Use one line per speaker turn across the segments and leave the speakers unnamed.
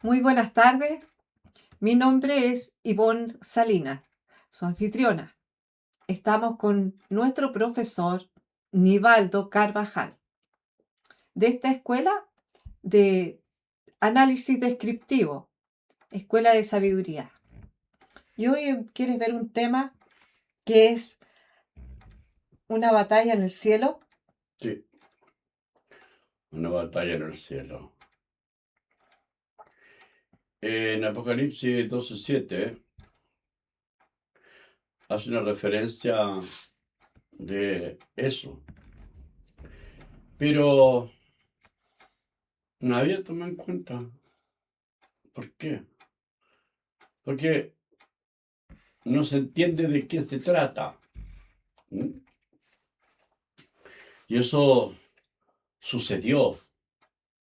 Muy buenas tardes. Mi nombre es Ivonne Salinas, su anfitriona. Estamos con nuestro profesor Nivaldo Carvajal, de esta escuela de análisis descriptivo, Escuela de Sabiduría. Y hoy quieres ver un tema que es una batalla en el cielo.
Sí, una batalla en el cielo. En Apocalipsis 12:7 hace una referencia de eso, pero nadie toma en cuenta. ¿Por qué? Porque no se entiende de qué se trata. ¿Mm? Y eso sucedió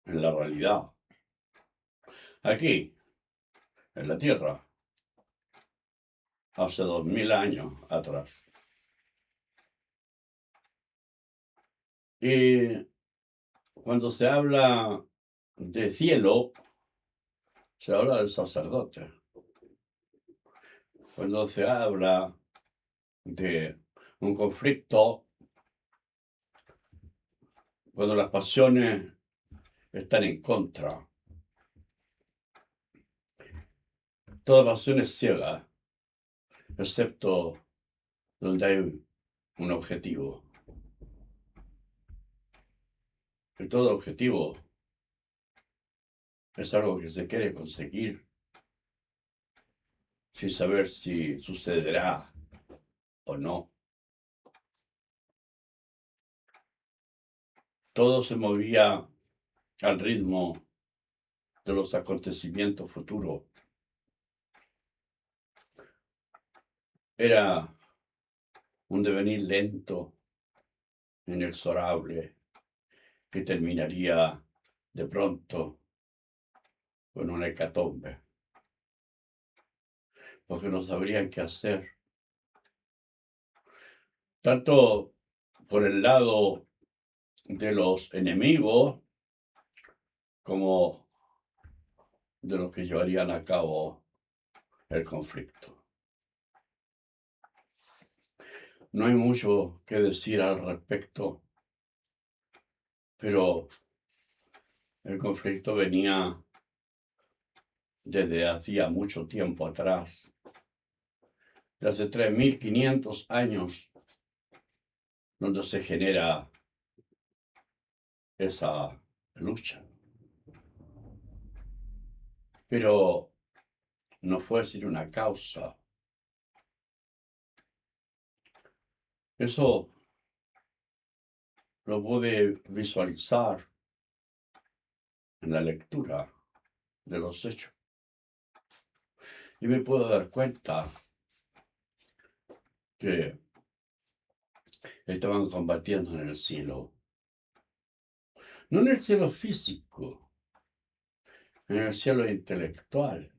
en la realidad, aquí, en la Tierra, hace 2000 años atrás. Y cuando se habla de cielo, se habla del sacerdote. Cuando se habla de un conflicto, cuando las pasiones están en contra, toda pasión es ciega, excepto donde hay un objetivo. Y todo objetivo es algo que se quiere conseguir sin saber si sucederá o no. Todo se movía al ritmo de los acontecimientos futuros. Era un devenir lento, inexorable, que terminaría de pronto con una hecatombe, porque no sabrían qué hacer, tanto por el lado de los enemigos como de los que llevarían a cabo el conflicto. No hay mucho que decir al respecto, pero el conflicto venía desde hacía mucho tiempo atrás, de hace 3500 años, donde se genera esa lucha. Pero no fue sin una causa. Eso lo pude visualizar en la lectura de los hechos. Y me puedo dar cuenta que estaban combatiendo en el cielo. No en el cielo físico, en el cielo intelectual.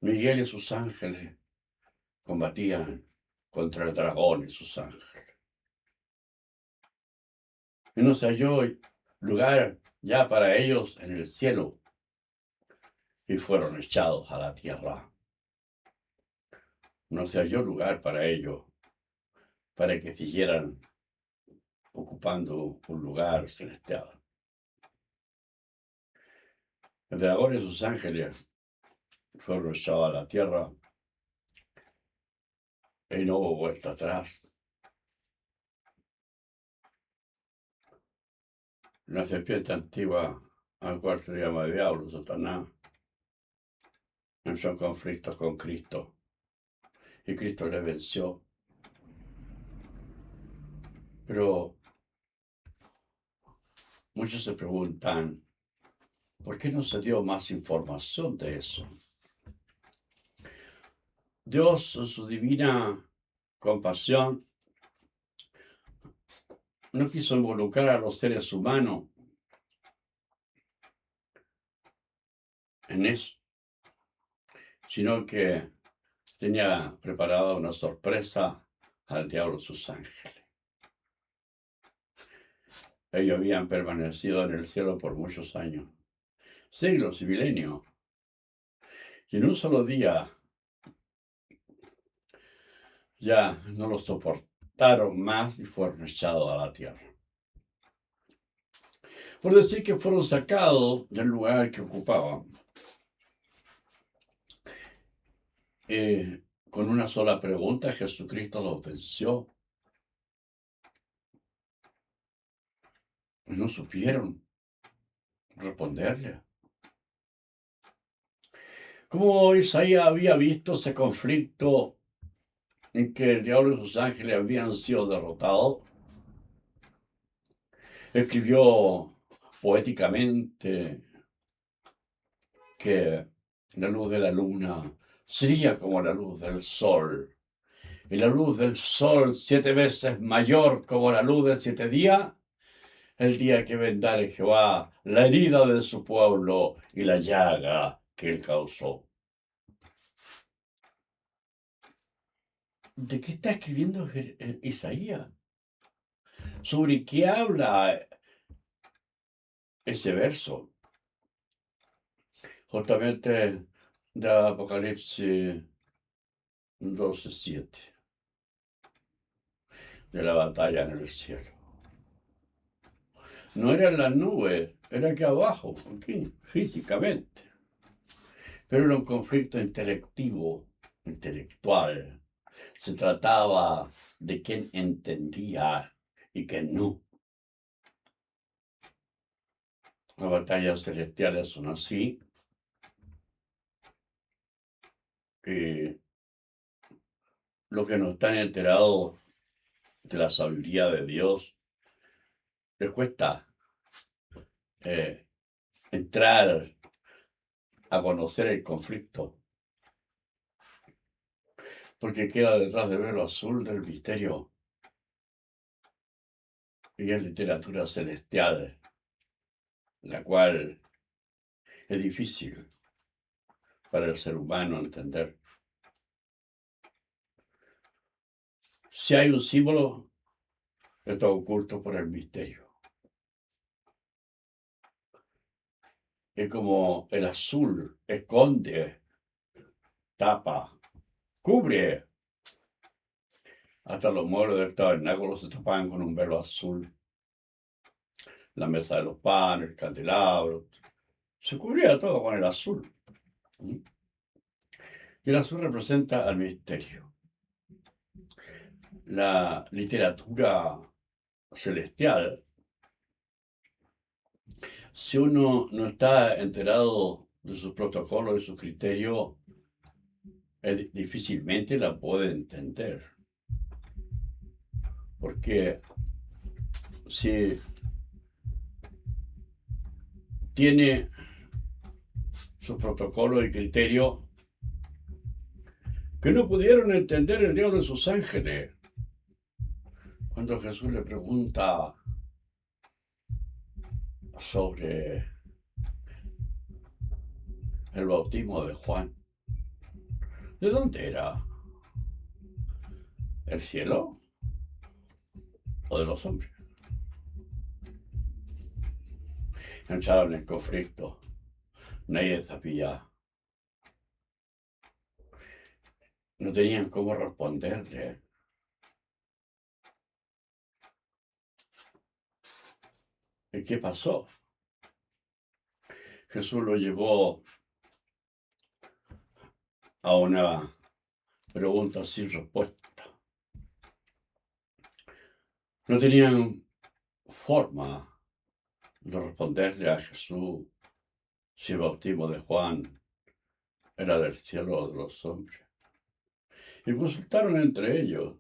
Miguel y sus ángeles combatían contra el dragón y sus ángeles. Y no se halló lugar ya para ellos en el cielo y fueron echados a la tierra. No se halló lugar para ellos, para que siguieran ocupando un lugar celestial. El dragón y sus ángeles fueron echados a la tierra y no hubo vuelta atrás. La serpiente antigua, al cual se le llama diablo, Satanás, entró en conflicto con Cristo y Cristo le venció. Pero muchos se preguntan, ¿por qué no se dio más información de eso? Dios, en su divina compasión, no quiso involucrar a los seres humanos en eso, sino que tenía preparada una sorpresa al diablo y sus ángeles. Ellos habían permanecido en el cielo por muchos años, siglos y milenios. Y en un solo día ya no lo soportaron más y fueron echados a la tierra. Por decir que fueron sacados del lugar que ocupaban. Con una sola pregunta, Jesucristo los venció. No supieron responderle. Como Isaías había visto ese conflicto en que el diablo y sus ángeles habían sido derrotados, escribió poéticamente que la luz de la luna sería como la luz del sol, y la luz del sol 7 veces mayor como la luz de 7 días, el día que vendare Jehová la herida de su pueblo y la llaga que él causó. ¿De qué está escribiendo Isaías? ¿Sobre qué habla ese verso? Justamente de Apocalipsis 12:7, de la batalla en el cielo. No era en las nubes, era aquí abajo, aquí, físicamente. Pero era un conflicto intelectual. Se trataba de quién entendía y quién no. Las batallas celestiales son así. Y los que no están enterados de la sabiduría de Dios, les cuesta entrar a conocer el conflicto, porque queda detrás del velo azul del misterio y es literatura celestial, la cual es difícil para el ser humano entender. Si hay un símbolo, está oculto por el misterio. Es como el azul esconde, tapa, cubre. Hasta los muebles del tabernáculo se tapaban con un velo azul. La mesa de los panes, el candelabro, se cubría todo con el azul. Y el azul representa al misterio. La literatura celestial, si uno no está enterado de sus protocolos y sus criterios, difícilmente la puede entender. Porque si tiene sus protocolos y criterios que no pudieron entender el diablo y sus ángeles, cuando Jesús le pregunta sobre el bautismo de Juan, ¿de dónde era? ¿El cielo o de los hombres? Entraron en conflicto. Nadie sabía. No tenían cómo responderle. ¿Y qué pasó? Jesús lo llevó a una pregunta sin respuesta. No tenían forma de responderle a Jesús si el bautismo de Juan era del cielo o de los hombres. Y consultaron entre ellos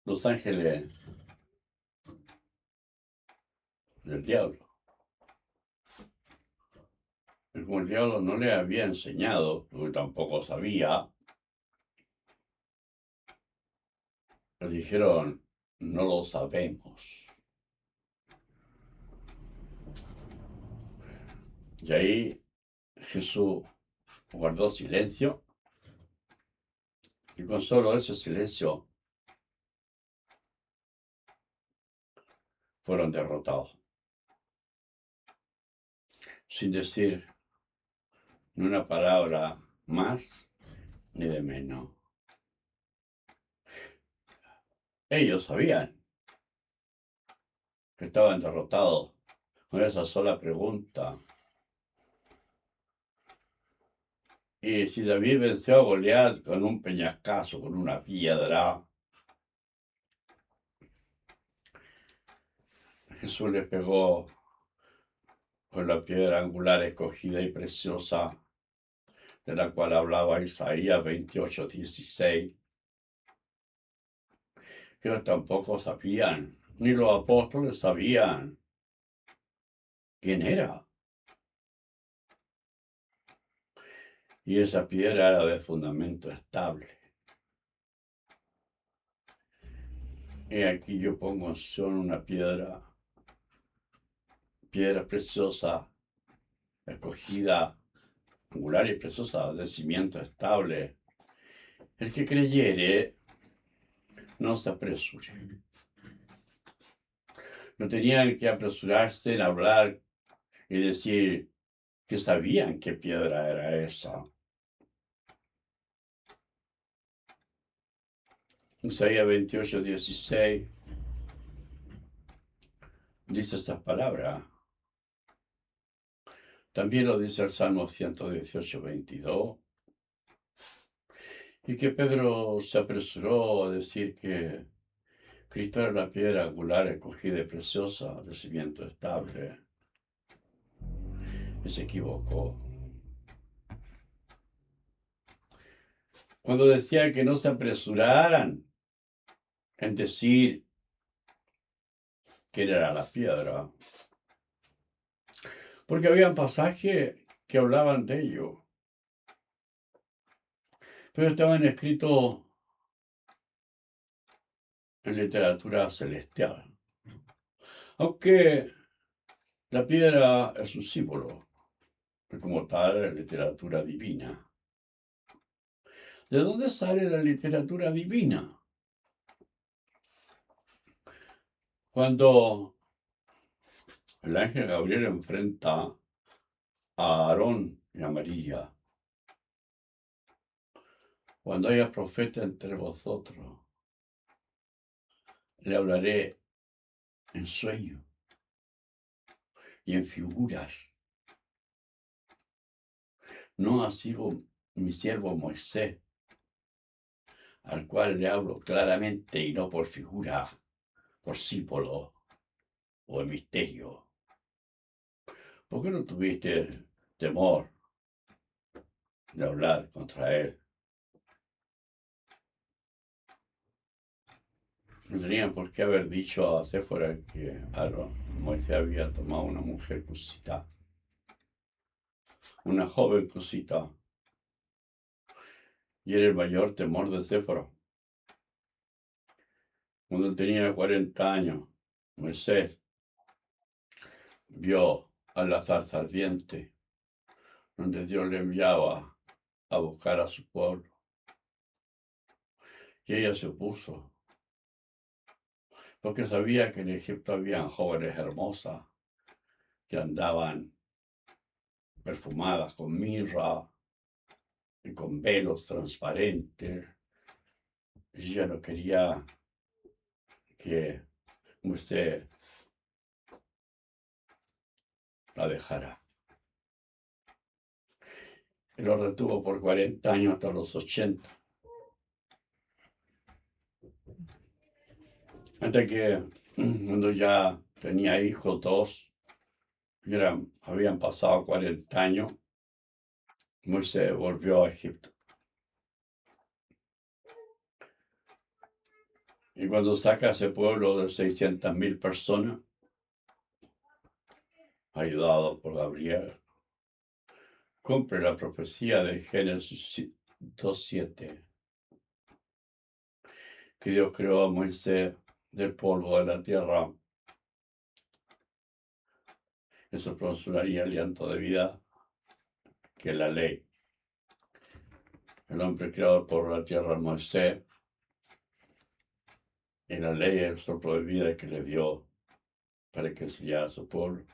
los ángeles del diablo. Y como el diablo no le había enseñado, porque tampoco sabía, le dijeron, no lo sabemos. Y ahí Jesús guardó silencio y con solo ese silencio fueron derrotados. sin decir ni una palabra más ni de menos. Ellos sabían que estaban derrotados con esa sola pregunta. Y si David venció a Goliat con un peñascazo, con una piedra, Jesús le pegó con la piedra angular escogida y preciosa, de la cual hablaba Isaías 28:16. Ellos tampoco sabían, ni los apóstoles sabían quién era. Y esa piedra era de fundamento estable. Y aquí yo pongo en Sion una piedra preciosa, escogida, angular y preciosa, de cimiento estable. El que creyere, no se apresure. No tenían que apresurarse en hablar y decir que sabían qué piedra era esa. Isaías 28:16 dice estas palabras. También lo dice el Salmo 118:22. Y que Pedro se apresuró a decir que Cristo era la piedra angular escogida y preciosa, de cimiento estable. Y se equivocó. Cuando decía que no se apresuraran en decir quién era la piedra, porque había pasajes que hablaban de ello, pero estaban escritos en literatura celestial. Aunque la piedra es un símbolo, y como tal es literatura divina. ¿De dónde sale la literatura divina? Cuando el ángel Gabriel enfrenta a Aarón y a María, cuando haya profeta entre vosotros, le hablaré en sueño y en figuras. No así mi siervo Moisés, al cual le hablo claramente y no por figura, por símbolo o en misterio. ¿Por qué no tuviste temor de hablar contra él? No tenían por qué haber dicho a Séfora que Moisés había tomado una mujer cusita, una joven cusita, y era el mayor temor de Séfora. Cuando tenía 40 años, Moisés vio a la zarza ardiente, donde Dios le enviaba a buscar a su pueblo. Y ella se opuso, porque sabía que en Egipto habían jóvenes hermosas que andaban perfumadas con mirra y con velos transparentes. Y ella no quería que Moisés la dejara. Y lo retuvo por 40 años hasta los 80. Hasta que cuando ya tenía hijos, dos, habían pasado 40 años, Moisés volvió a Egipto. Y cuando saca a ese pueblo de 600,000 personas, ayudado por Gabriel, cumple la profecía de Génesis 2:7, que Dios creó a Moisés del polvo de la tierra. Eso proporcionaría aliento de vida, que la ley. El hombre creado por la tierra es Moisés, y la ley es el soplo de vida que le dio para que enseñara a su pueblo.